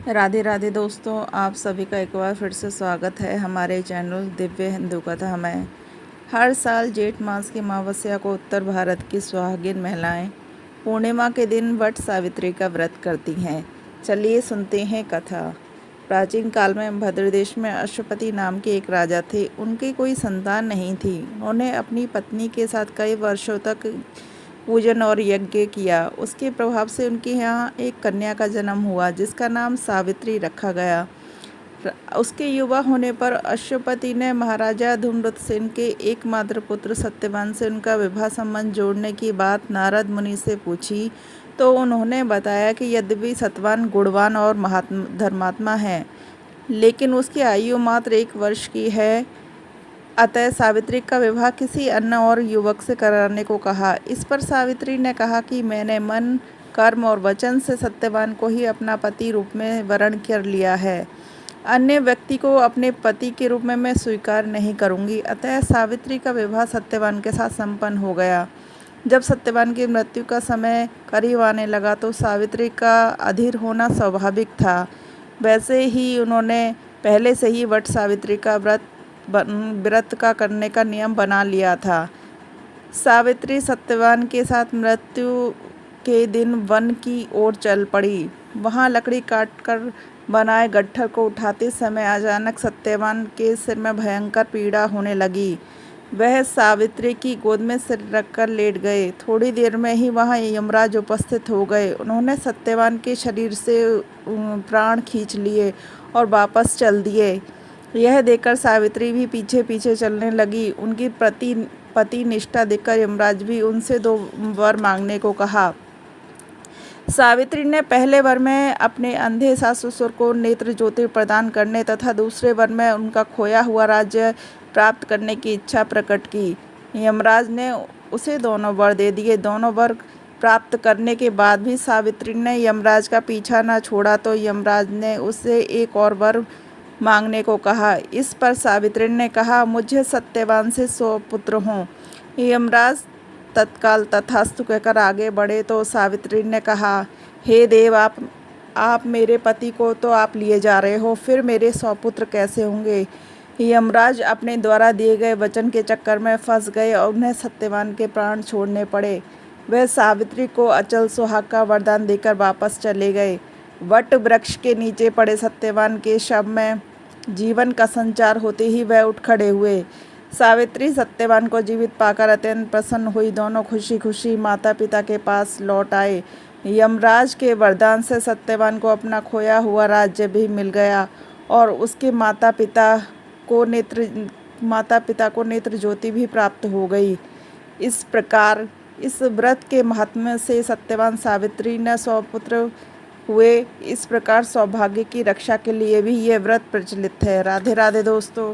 राधे राधे दोस्तों, आप सभी का एक बार फिर से स्वागत है हमारे चैनल दिव्य हिंदू कथा में। हर साल जेठ मास की अमावस्या को उत्तर भारत की सुहागिन महिलाएं पूर्णिमा के दिन वट सावित्री का व्रत करती हैं। चलिए सुनते हैं कथा। प्राचीन काल में भद्र देश में अश्वपति नाम के एक राजा थे। उनकी कोई संतान नहीं थी। उन्होंने अपनी पत्नी के साथ कई वर्षों तक पूजन और यज्ञ किया। उसके प्रभाव से उनके यहाँ एक कन्या का जन्म हुआ जिसका नाम सावित्री रखा गया। उसके युवा होने पर अश्वपति ने महाराजा धूम्रसेन के एकमात्र पुत्र सत्यवान से उनका विवाह संबंध जोड़ने की बात नारद मुनि से पूछी तो उन्होंने बताया कि यद्यपि सत्यवान गुणवान और धर्मात्मा है, लेकिन उसकी आयु मात्र 1 वर्ष की है। अतः सावित्री का विवाह किसी अन्य और युवक से कराने को कहा। इस पर सावित्री ने कहा कि मैंने मन, कर्म और वचन से सत्यवान को ही अपना पति रूप में वरण कर लिया है। अन्य व्यक्ति को अपने पति के रूप में मैं स्वीकार नहीं करूंगी। अतः सावित्री का विवाह सत्यवान के साथ संपन्न हो गया। जब सत्यवान की मृत्यु का समय करीब आने लगा तो सावित्री का अधीर होना स्वाभाविक था। वैसे ही उन्होंने पहले से ही वट सावित्री का व्रत का करने का नियम बना लिया था। सावित्री सत्यवान के साथ मृत्यु के दिन वन की ओर चल पड़ी। वहां लकड़ी काटकर बनाए गट्ठर को उठाते समय अचानक सत्यवान के सिर में भयंकर पीड़ा होने लगी। वह सावित्री की गोद में सिर रखकर लेट गए। थोड़ी देर में ही वहां यमराज उपस्थित हो गए। उन्होंने सत्यवान के शरीर से प्राण खींच लिए और वापस चल दिए। यह देखकर सावित्री भी पीछे पीछे चलने लगी। उनकी पति निष्ठा देखकर यमराज भी उनसे 2 वर मांगने को कहा। सावित्री ने पहले वर में अपने अंधे सास ससुर को नेत्र ज्योति प्रदान करने तथा दूसरे वर में उनका खोया हुआ राज्य प्राप्त करने की इच्छा प्रकट की। यमराज ने उसे दोनों वर दे दिए। दोनों वर प्राप्त करने के बाद भी सावित्री ने यमराज का पीछा न छोड़ा तो यमराज ने उससे एक और वर मांगने को कहा। इस पर सावित्री ने कहा, मुझे सत्यवान से 100 पुत्र हों। यमराज तत्काल तथास्तु कहकर आगे बढ़े तो सावित्री ने कहा, हे देव, आप मेरे पति को तो आप लिए जा रहे हो, फिर मेरे 100 पुत्र कैसे होंगे। यमराज अपने द्वारा दिए गए वचन के चक्कर में फंस गए और उन्हें सत्यवान के प्राण छोड़ने पड़े। वह सावित्री को अचल सुहाग का वरदान देकर वापस चले गए। वट वृक्ष के नीचे पड़े सत्यवान के शव में जीवन का संचार होते ही वह उठ खड़े हुए। सावित्री सत्यवान को जीवित पाकर अत्यंत प्रसन्न हुई। दोनों खुशी खुशी माता पिता के पास लौट आए। यमराज के वरदान से सत्यवान को अपना खोया हुआ राज्य भी मिल गया और उसके माता पिता को नेत्र ज्योति भी प्राप्त हो गई। इस प्रकार इस व्रत के महात्म्य से सत्यवान सावित्री ने 100 पुत्र हुए। इस प्रकार सौभाग्य की रक्षा के लिए भी यह व्रत प्रचलित है। राधे राधे दोस्तों।